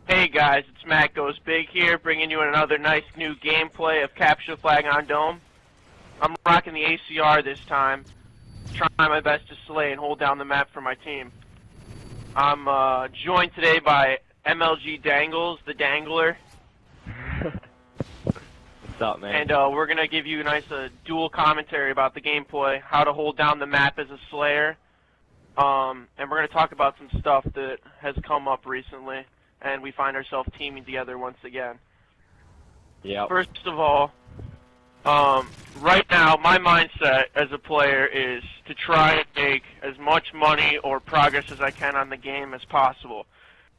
Hey guys, it's MattGoesBIG here, bringing you another nice new gameplay of Capture the Flag on Dome. I'm rocking the ACR this time, trying my best to slay and hold down the map for my team. I'm joined today by MLG Danglez, the Dangler. What's up, man? And we're going to give you a nice dual commentary about the gameplay, how to hold down the map as a Slayer. And we're going to talk about some stuff that has come up recently, and we find ourselves teaming together once again. Yep. First of all, right now, my mindset as a player is to try and make as much money or progress as I can on the game as possible.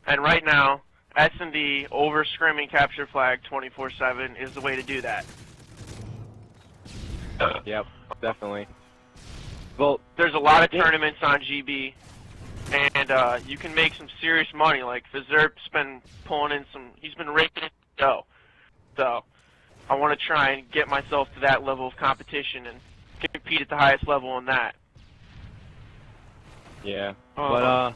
And right now, S&D over scrimming capture flag 24/7 is the way to do that. Yep, definitely. Well, there's a lot of tournaments on GB, and you can make some serious money. Like Fizerp's been pulling in he's been raking in dough. So I want to try and get myself to that level of competition and compete at the highest level in that. Yeah, but I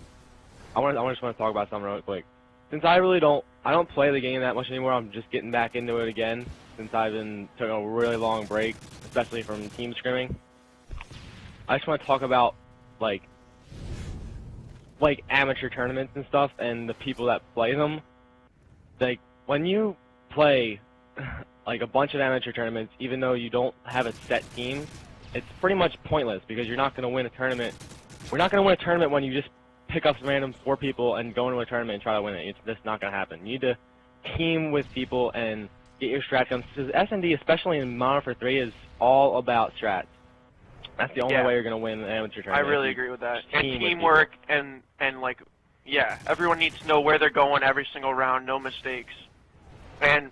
just want to talk about something real quick. Since I don't play the game that much anymore. I'm just getting back into it again since I've been taking a really long break, especially from team scrimming. I just want to talk about like amateur tournaments and stuff and the people that play them. Like when you play like a bunch of amateur tournaments, even though you don't have a set team, it's pretty much pointless because you're not going to win a tournament. We're not going to win a tournament when you just pick up some random 4 people and go into a tournament and try to win it. It's just not going to happen. You need to team with people and get your strats done. Because S&D, especially in Modern Warfare 3, is all about strats. That's the only way you're going to win an amateur tournament. I really agree with that. And teamwork and like, yeah, everyone needs to know where they're going every single round, no mistakes. And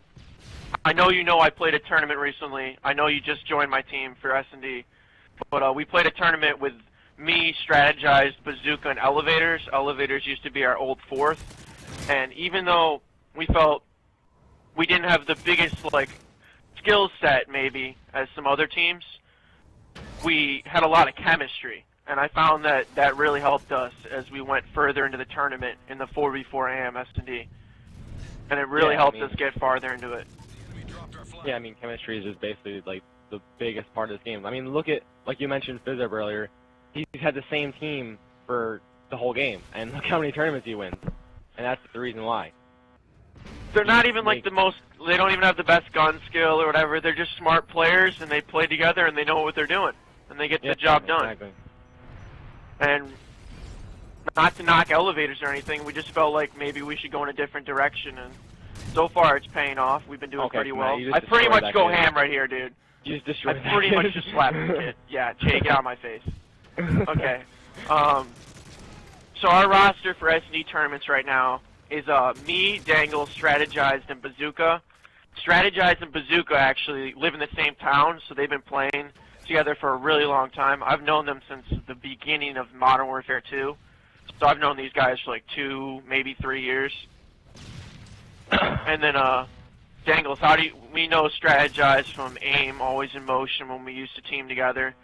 I know I played a tournament recently. I know you just joined my team for S&D. But we played a tournament with me, Strategized, Bazooka, and Elevators. Elevators used to be our old 4th. And even though we felt we didn't have the biggest, skill set, maybe, as some other teams, we had a lot of chemistry. And I found that really helped us as we went further into the tournament in the 4v4 AM S&D. And it really helped us get farther into it. Yeah, I mean, chemistry is just basically, the biggest part of this game. I mean, look at, like you mentioned Fizerp earlier, he's had the same team for the whole game, and look how many tournaments he wins. And that's the reason why. They're not even they don't even have the best gun skill or whatever. They're just smart players, and they play together, and they know what they're doing, and they get the job done. Exactly. And not to knock Elevators or anything, we just felt like maybe we should go in a different direction, and so far it's paying off. We've been doing pretty well. I pretty much go ham right here, dude. You just destroyed I pretty much just slapped the kid. Yeah, Jay, get out of my face. Okay. So our roster for S&D tournaments right now is me, Danglez, Strategized, and Bazooka. Strategized and Bazooka actually live in the same town, so they've been playing together for a really long time. I've known them since the beginning of Modern Warfare 2. So I've known these guys for 2, maybe 3 years. And then Danglez, we know Strategized from AIM, Always in Motion, when we used to team together.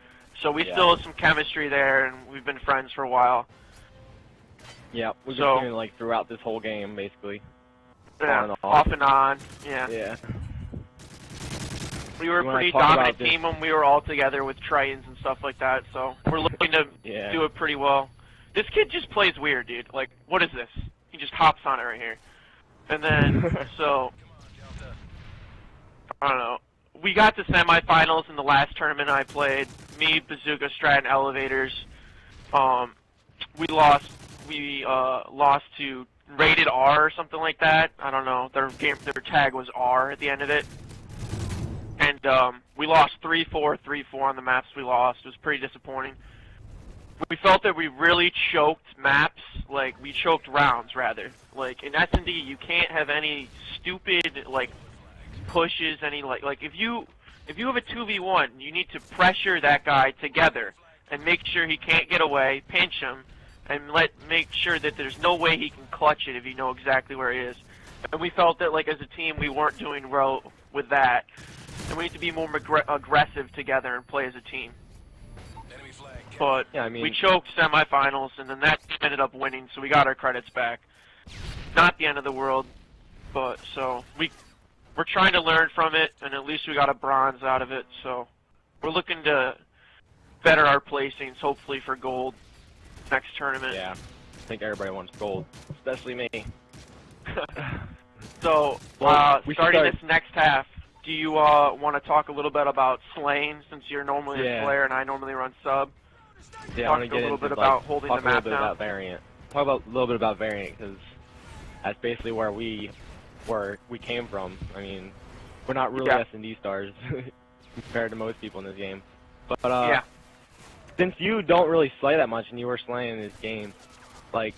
So we still have some chemistry there, and we've been friends for a while. Yeah, we've been teaming throughout this whole game, basically. Yeah, off and on. Yeah. Yeah. We were a pretty dominant team when we were all together with Tritons and stuff like that. So we're looking to do it pretty well. This kid just plays weird, dude. Like, what is this? He just hops on it right here. And then, so I don't know. We got to semifinals in the last tournament I played. Me, Bazooka, Strat, and Elevators. We lost. We lost to Rated R or something like that. I don't know. Their tag was R at the end of it. And we lost 3-4, 3-4 on the maps we lost. It was pretty disappointing. We felt that we really choked maps. We choked rounds, rather. In S&D, you can't have any stupid pushes, if you have a 2v1, you need to pressure that guy together and make sure he can't get away, pinch him, and make sure that there's no way he can clutch it if you know exactly where he is. And we felt that as a team we weren't doing well with that, and we need to be more aggressive together and play as a team. But we choked semifinals, and then that team ended up winning, so we got our credits back. Not the end of the world. But so we're trying to learn from it, and at least we got a bronze out of it. So we're looking to better our placings, hopefully for gold next tournament. Yeah, I think everybody wants gold, especially me. So starting this next half, do you want to talk a little bit about slaying, since you're normally a slayer and I normally run sub? Yeah, I Talk want to get a little into bit about holding the map a little bit about variant. Talk about a little bit about variant, because that's basically where we came from. I mean, we're not really S&D stars compared to most people in this game. But since you don't really slay that much and you were slaying in this game, like,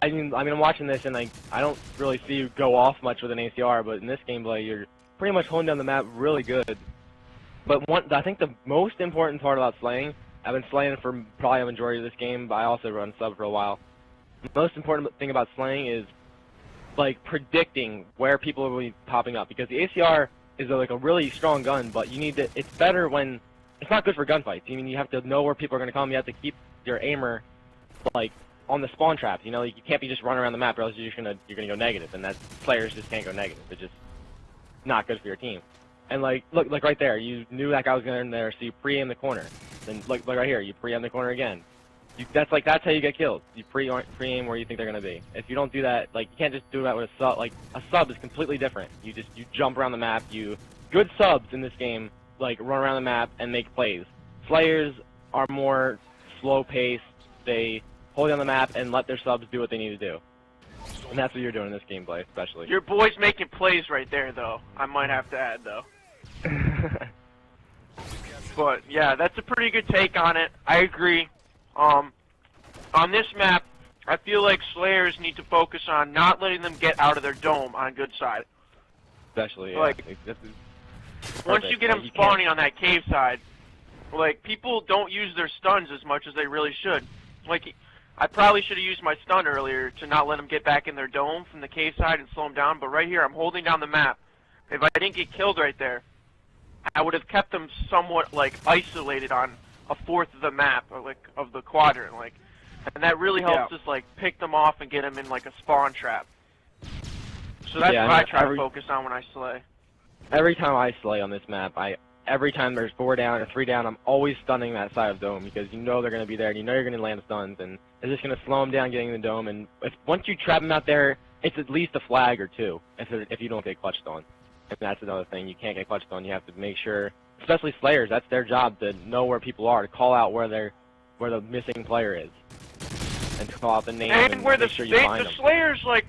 I mean, I'm watching this and like I don't really see you go off much with an ACR, but in this gameplay you're pretty much holding down the map really good. But I think the most important part about slaying, I've been slaying for probably a majority of this game, but I also run sub for a while. The most important thing about slaying is like predicting where people will be popping up, because the ACR is like a really strong gun, but you need to. It's better when it's not good for gunfights. I mean, you have to know where people are going to come. You have to keep your aimer like on the spawn traps. You know, you can't be just running around the map, or else you're gonna go negative, and that players just can't go negative. It's just not good for your team. And like, look, like right there, you knew that guy was going in there, so you pre-aim the corner. Then look right here, you pre-aim the corner again. That's how you get killed. You pre-aim where you think they're gonna be. If you don't do that, like you can't just do that with a sub. Like a sub is completely different. You jump around the map. Good subs in this game like run around the map and make plays. Slayers are more slow paced. They hold down the map and let their subs do what they need to do. And that's what you're doing in this gameplay, especially. Your boy's making plays right there, though. I might have to add, though. But yeah, that's a pretty good take on it. I agree. On this map, I feel like Slayers need to focus on not letting them get out of their dome on good side. Especially, yeah. Like, once you get them spawning on that cave side, like, people don't use their stuns as much as they really should. Like, I probably should have used my stun earlier to not let them get back in their dome from the cave side and slow them down, but right here, I'm holding down the map. If I didn't get killed right there, I would have kept them somewhat, like, isolated on a fourth of the map, or like of the quadrant, like, and that really helps us like pick them off and get them in like a spawn trap. So that's what I try to focus on when I slay. Every time I slay on this map, every time there's 4 down or 3 down, I'm always stunning that side of the dome, because you know they're going to be there, and you know you're going to land stuns, and it's just going to slow them down getting in the dome. And once you trap them out there, it's at least a flag or 2 if you don't get clutched on. And that's another thing, you can't get clutched on. You have to make sure. Especially Slayers, that's their job, to know where people are, to call out where the missing player is, and to call out the name and where make sure you find them. The Slayers, like,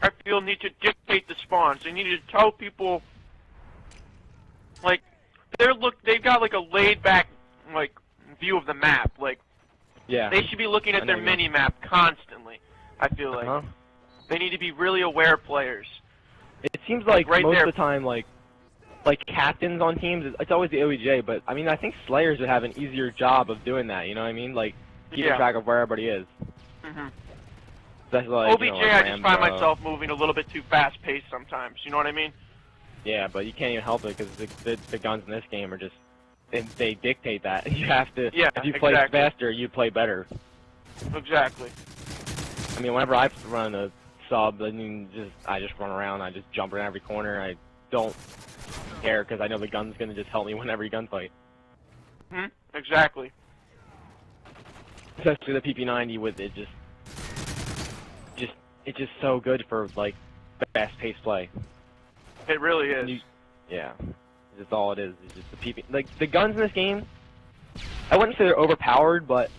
I feel, need to dictate the spawns. They need to tell people, like, they've got like a laid-back like view of the map. Like, they should be looking at their mini-map constantly. I feel like they need to be really aware players. It seems like most of the time, like captains on teams, it's always the OBJ, but I mean, I think Slayers would have an easier job of doing that, you know what I mean? Like, keeping track of where everybody is. That's like, OBJ, I just find myself moving a little bit too fast-paced sometimes, you know what I mean? Yeah, but you can't even help it, because the guns in this game are just, they dictate that. You have to, if you play faster, you play better. Exactly. I mean, whenever I run a sub, I mean, I just run around, I just jump around every corner, I don't care, because I know the gun's going to just help me win every gunfight. Exactly. Especially the PP90 with it, it's just so good for, like, fast-paced play. It really is. Yeah. That's all it is. It's just the PP... Like, the guns in this game, I wouldn't say they're overpowered, but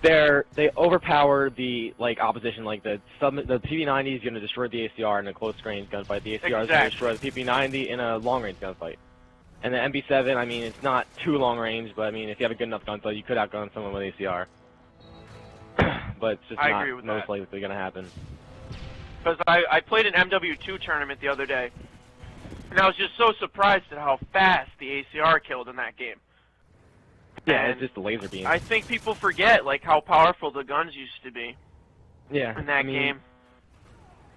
they overpower the, like, opposition. Like, the PP90 is going to destroy the ACR in a close-range gunfight. The ACR is going to destroy the PP90 in a long-range gunfight. And the MP7, I mean, it's not too long-range, but, I mean, if you have a good enough gunfight, you could outgun someone with ACR. But it's just not most likely going to happen. Because I played an MW2 tournament the other day, and I was just so surprised at how fast the ACR killed in that game. Yeah, and it's just the laser beam. I think people forget, like, how powerful the guns used to be. Yeah, in that game.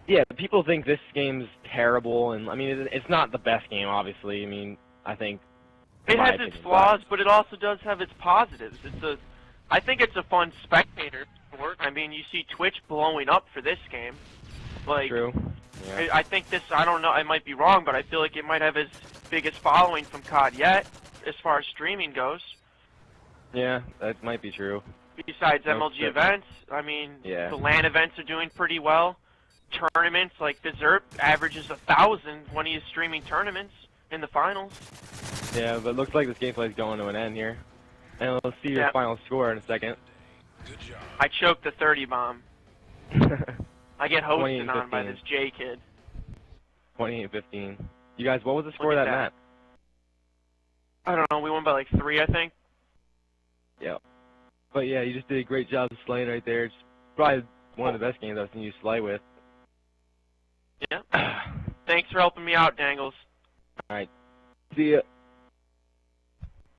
Yeah, people think this game's terrible, and I mean, it's not the best game, obviously. I mean, I think it has its flaws, but it also does have its positives. I think it's a fun spectator sport. I mean, you see Twitch blowing up for this game. Like, true. Yeah. I think this, I don't know, I might be wrong, but I feel like it might have his biggest following from COD yet, as far as streaming goes. Yeah, that might be true. Besides No, MLG but- events, I mean, Yeah. the LAN events are doing pretty well. Tournaments, like Dessert averages 1,000 when he is streaming tournaments in the finals. Yeah, but it looks like this gameplay is going to an end here. And we'll see your Yep. final score in a second. I choked the 30 bomb. I get hosted on by 28-15. this J kid. 28-15. You guys, what was the score Look of at that that. map? I don't know, we won by like 3, I think. Yeah. But yeah, you just did a great job of slaying right there. It's probably one of the best games I've seen you slay with. Yeah. Thanks for helping me out, Danglez. Alright. See ya.